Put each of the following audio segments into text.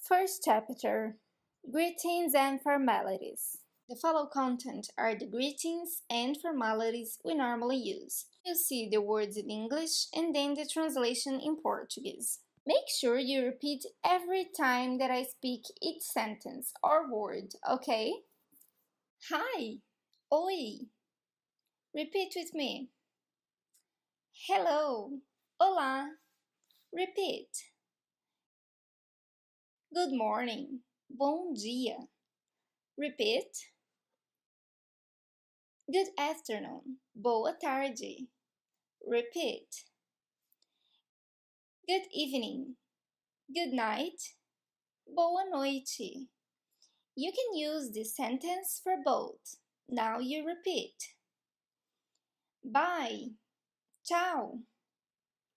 First chapter, Greetings and Formalities. The following content are the greetings and formalities we normally use. You'll see the words in English and then the translation in Portuguese. Make sure you repeat every time that I speak each sentence or word, okay? Hi, oi. Repeat with me. Hello, olá. Repeat. Good morning, bom dia. Repeat. Good afternoon, boa tarde. Repeat. Good evening, good night, boa noite. You can use this sentence for both. Now you repeat. Bye, tchau.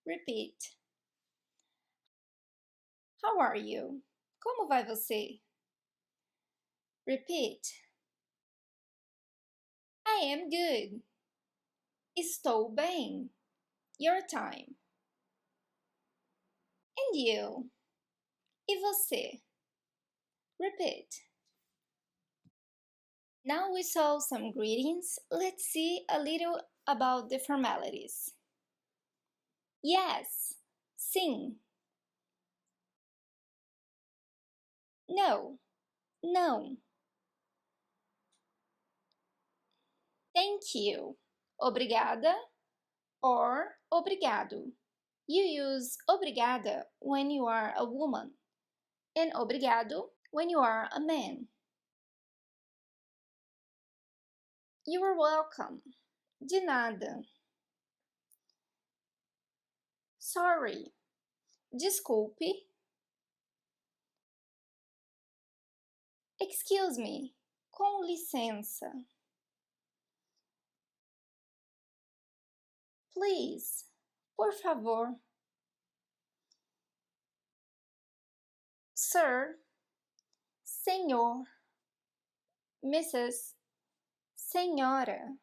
Repeat. How are you? Como vai você? Repeat. I am good. Estou bem. Your time. And you? E você? Repeat. Now we saw some greetings, let's see a little about the formalities. Yes, sim. No, não. Thank you, obrigada or obrigado. You use obrigada when you are a woman and obrigado when you are a man. You are welcome. De nada. Sorry. Desculpe. Excuse me. Com licença. Please. Por favor. Sir. Senhor. Mrs. Senhora.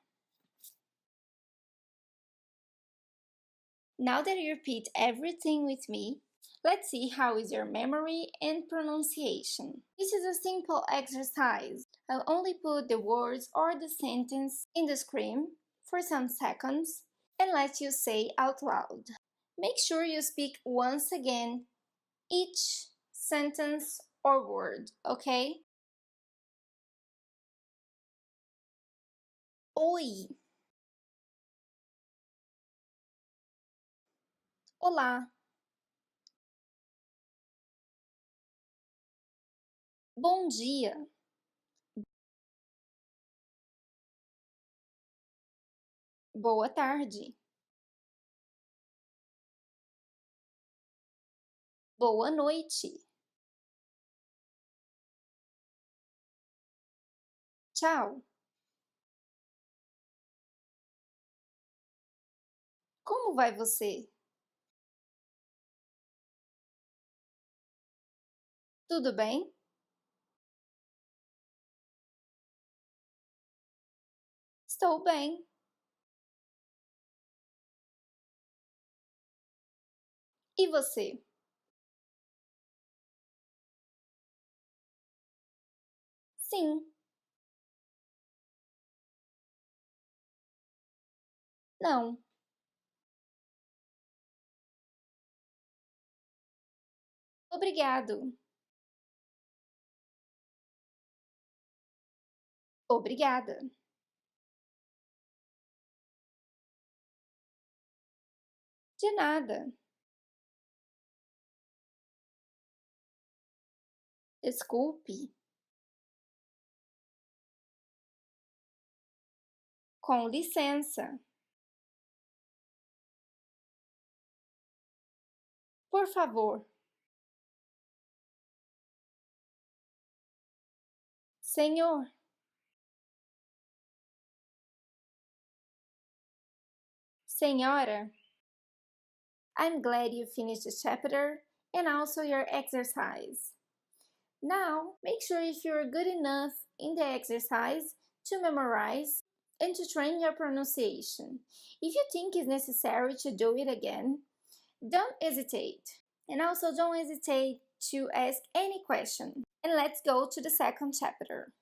Now that you repeat everything with me, let's see how is your memory and pronunciation. This is a simple exercise. I'll only put the words or the sentence in the screen for some seconds and let you say out loud. Make sure you speak once again each sentence or word, okay? Oi. Olá. Bom dia. Boa tarde. Boa noite. Tchau. Como vai você? Tudo bem? Estou bem. E você? Sim. Não. Obrigado. Obrigada. De nada. Desculpe. Com licença. Por favor. Senhor. Senhora. I'm glad you finished the chapter and also your exercise. Now, make sure if you're good enough in the exercise to memorize and to train your pronunciation. If you think it's necessary to do it again, don't hesitate. And also don't hesitate to ask any question. And let's go to the second chapter.